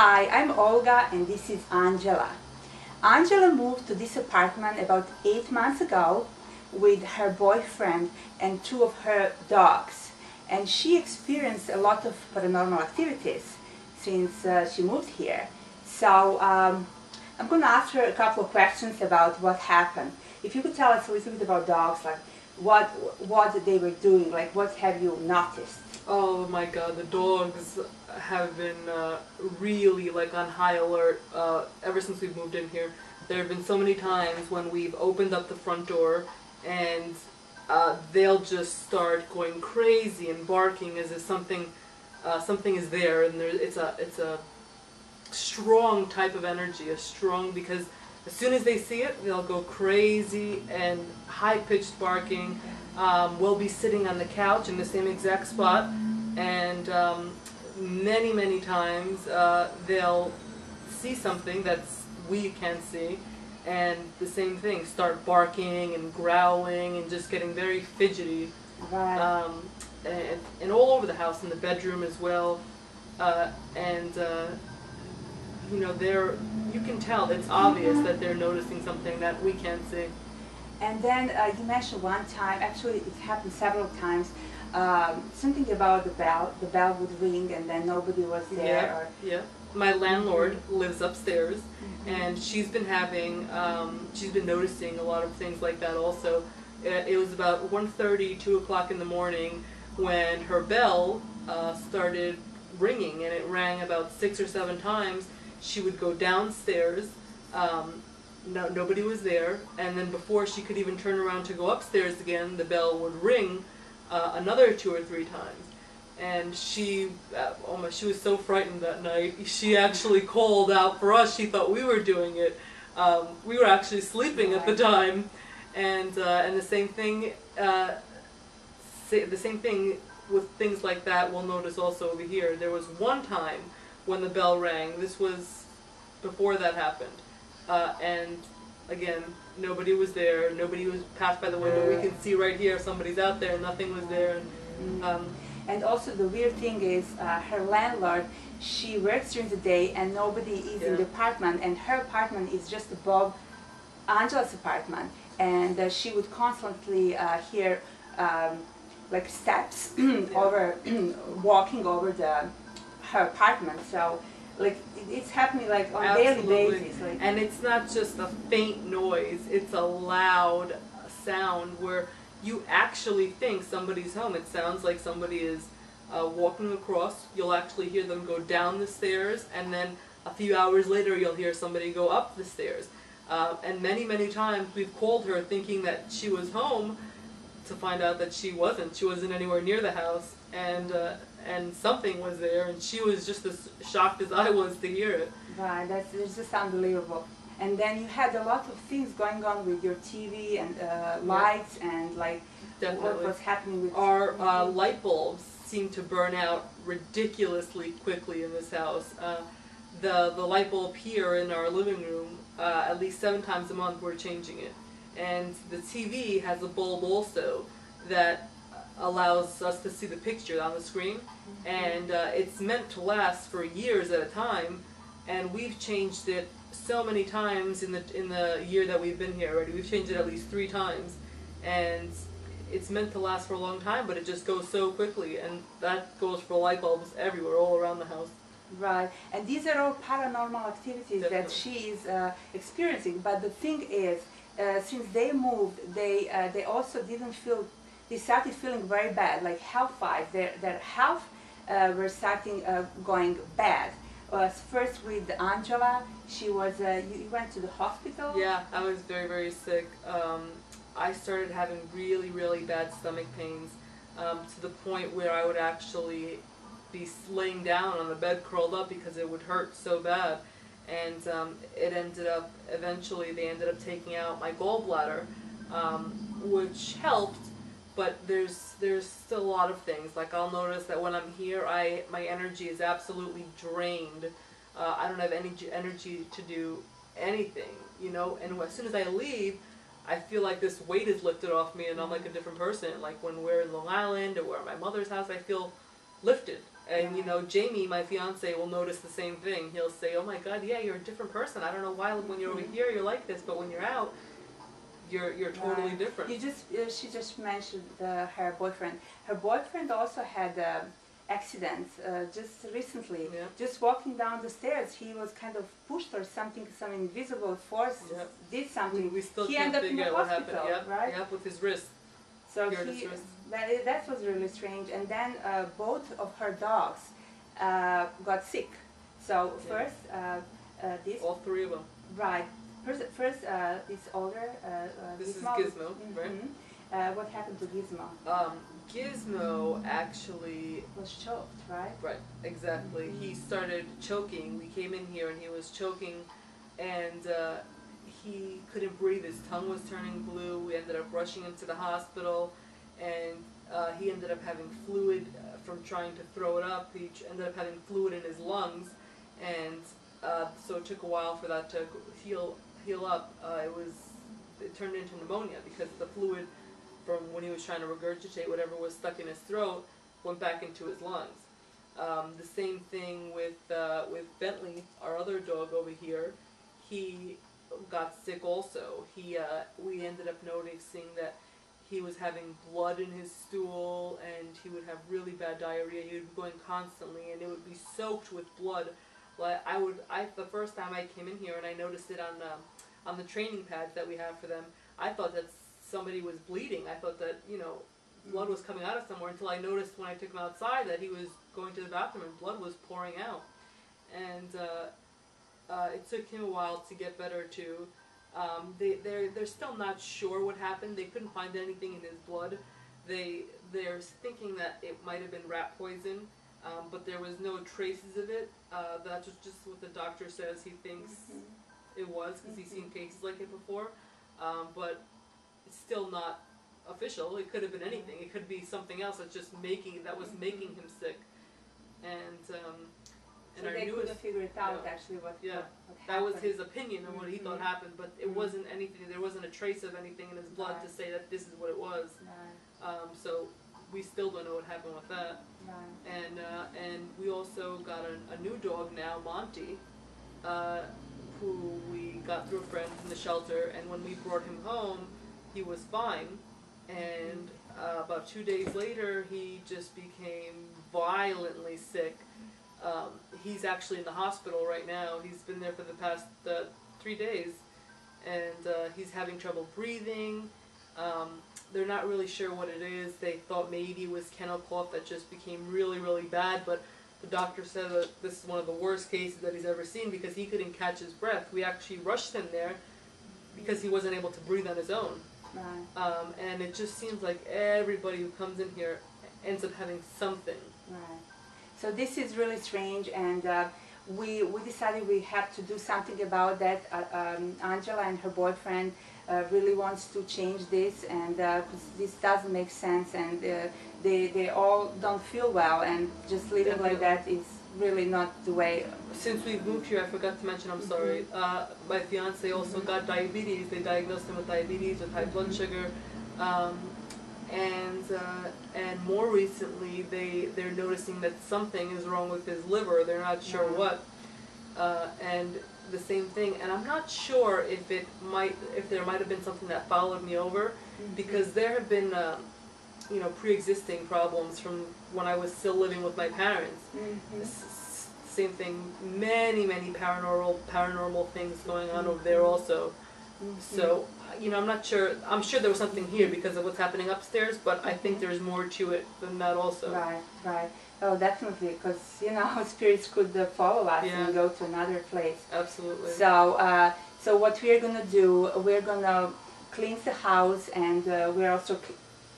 Hi, I'm Olga and this is Angela. Angela moved to this apartment about 8 months ago with her boyfriend and two of her dogs. And she experienced a lot of paranormal activities since she moved here. So I'm going to ask her a couple of questions about what happened. If you could tell us a little bit about dogs, like what they were doing, like what have you noticed? Oh my god, the dogs have been really like on high alert ever since we've moved in here. There have been so many times when we've opened up the front door and they'll just start going crazy and barking as if something is there, and it's a strong type of energy, because as soon as they see it, they'll go crazy and high-pitched barking. We'll be sitting on the couch in the same exact spot, and many times they'll see something that we can't see, and the same thing, start barking and growling and just getting very fidgety. Right. And all over the house, in the bedroom as well. You know, you can tell, it's obvious that they're noticing something that we can't see. And then you mentioned one time, actually it happened several times, something about the bell. The bell would ring and then nobody was there. Yeah. My landlord lives upstairs, and she's been noticing a lot of things like that also. It was about 1:30, 2 o'clock in the morning when her bell started ringing, and it rang about 6 or 7 times. She would go downstairs, nobody was there, and then before she could even turn around to go upstairs again, the bell would ring another 2 or 3 times. And she was so frightened that night, she actually called out for us. She thought we were doing it. We were actually sleeping at the time, and the same thing with things like that we'll notice also over here. There was one time when the bell rang. This was before that happened, and again, nobody was there. Nobody was passed by the window. We can see right here somebody's out there. Nothing was there. And also the weird thing is her landlord, she works during the day and nobody is in the apartment, and her apartment is just above Angela's apartment, and she would constantly hear like steps over walking over her apartment. So like it's happening like on a daily basis. Like, and it's not just a faint noise, it's a loud sound where you actually think somebody's home. It sounds like somebody is walking across. You'll actually hear them go down the stairs, and then a few hours later you'll hear somebody go up the stairs. And many times we've called her thinking that she was home, to find out that she wasn't. She wasn't anywhere near the house, and something was there, and she was just as shocked as I was to hear it. Right, it's just unbelievable. And then you had a lot of things going on with your TV and lights, and like what was happening with our light bulbs seem to burn out ridiculously quickly in this house. The light bulb here in our living room, at least 7 times a month we're changing it. And the TV has a bulb also that allows us to see the picture on the screen, and it's meant to last for years at a time, and we've changed it so many times in the year that we've been here already. We've changed it at least 3 times, and it's meant to last for a long time, but it just goes so quickly, and that goes for light bulbs everywhere, all around the house. Right, and these are all paranormal activities that she is experiencing. But the thing is, since they moved, they also didn't feel. They started feeling very bad, like health-wise. Their health were starting going bad. First with Angela, she was. You went to the hospital. Yeah, I was very sick. I started having really bad stomach pains, to the point where I would actually be laying down on the bed curled up because it would hurt so bad. And it ended up, eventually they ended up taking out my gallbladder, which helped, but there's still a lot of things. Like I'll notice that when I'm here, my energy is absolutely drained. I don't have any energy to do anything, you know, and as soon as I leave, I feel like this weight is lifted off me and I'm like a different person. Like when we're in Long Island or we're at my mother's house, I feel lifted. And you know, Jamie, my fiance, will notice the same thing. He'll say, "Oh my God, yeah, you're a different person. I don't know why when you're over here you're like this, but when you're out, you're totally different." She just mentioned her boyfriend. Her boyfriend also had accident just recently. Yeah. Just walking down the stairs, he was kind of pushed or something. Some invisible force did something. We still he can't ended up in figure the out what hospital, happened. Yep, right? yep, with his wrist. So that was really strange. And then both of her dogs got sick. So first, this all three of them. right. First, this older. This is Gizmo. Gizmo, right? What happened to Gizmo? Gizmo actually Was choked, right? Right, exactly. He started choking. We came in here and he was choking, and he couldn't breathe. His tongue was turning blue. We ended up rushing him to the hospital, and he ended up having fluid from trying to throw it up. He ended up having fluid in his lungs, and so it took a while for that to heal up. It turned into pneumonia because the fluid from when he was trying to regurgitate whatever was stuck in his throat went back into his lungs. The same thing with Bentley, our other dog over here. He got sick also. We ended up noticing that he was having blood in his stool, and he would have really bad diarrhea. He would be going constantly, and it would be soaked with blood. Like the first time I came in here and I noticed it on the training pads that we have for them, I thought that somebody was bleeding. I thought that, you know, blood was coming out of somewhere, until I noticed when I took him outside that he was going to the bathroom and blood was pouring out. And it took him a while to get better too. They're still not sure what happened. They couldn't find anything in his blood. They're thinking that it might have been rat poison, but there was no traces of it. That's just what the doctor says he thinks it was, because he's seen cases like it before. But it's still not official. It could have been anything. It could be something else that's just making him sick. And So our they newest, couldn't figure it out actually what that happened. was his opinion of what he thought happened, but it wasn't anything. There wasn't a trace of anything in his blood to say that this is what it was. So we still don't know what happened with that. And we also got a new dog now, Monty, who we got through a friend from the shelter, and when we brought him home, he was fine, and about 2 days later, he just became violently sick. He's actually in the hospital right now. He's been there for the past 3 days, and he's having trouble breathing. They're not really sure what it is. They thought maybe it was kennel cough that just became really, really bad, but the doctor said that this is one of the worst cases that he's ever seen, because he couldn't catch his breath. We actually rushed him there because he wasn't able to breathe on his own. And it just seems like everybody who comes in here ends up having something. So this is really strange, and we decided we have to do something about that. Angela and her boyfriend really wants to change this, and this doesn't make sense, and they all don't feel well, and just living like that is really not the way. Since we've moved here, I forgot to mention, I'm sorry, my fiance also got diabetes. They diagnosed him with diabetes, with high blood sugar, and more recently they're noticing that something is wrong with his liver. They're not sure what, and the same thing. And I'm not sure if there might have been something that followed me over, because there have been pre-existing problems from when I was still living with my parents. Same thing, many paranormal things going on over there also. So, I'm not sure. I'm sure there was something here because of what's happening upstairs, but I think there's more to it than that also. Right. Oh, definitely, because spirits could follow us and go to another place. Absolutely. So, so what we're gonna do, we're gonna cleanse the house, and we're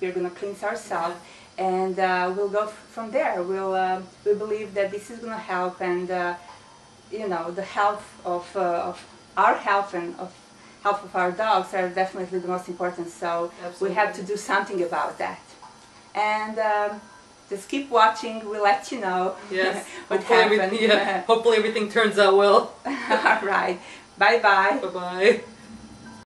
gonna cleanse ourselves, and we'll go from there. We believe that this is gonna help, and the health of our health and of health of our dogs are definitely the most important. So we have to do something about that, and just keep watching. We'll let you know what happens. Hopefully everything turns out well. All right. Bye bye. Bye bye.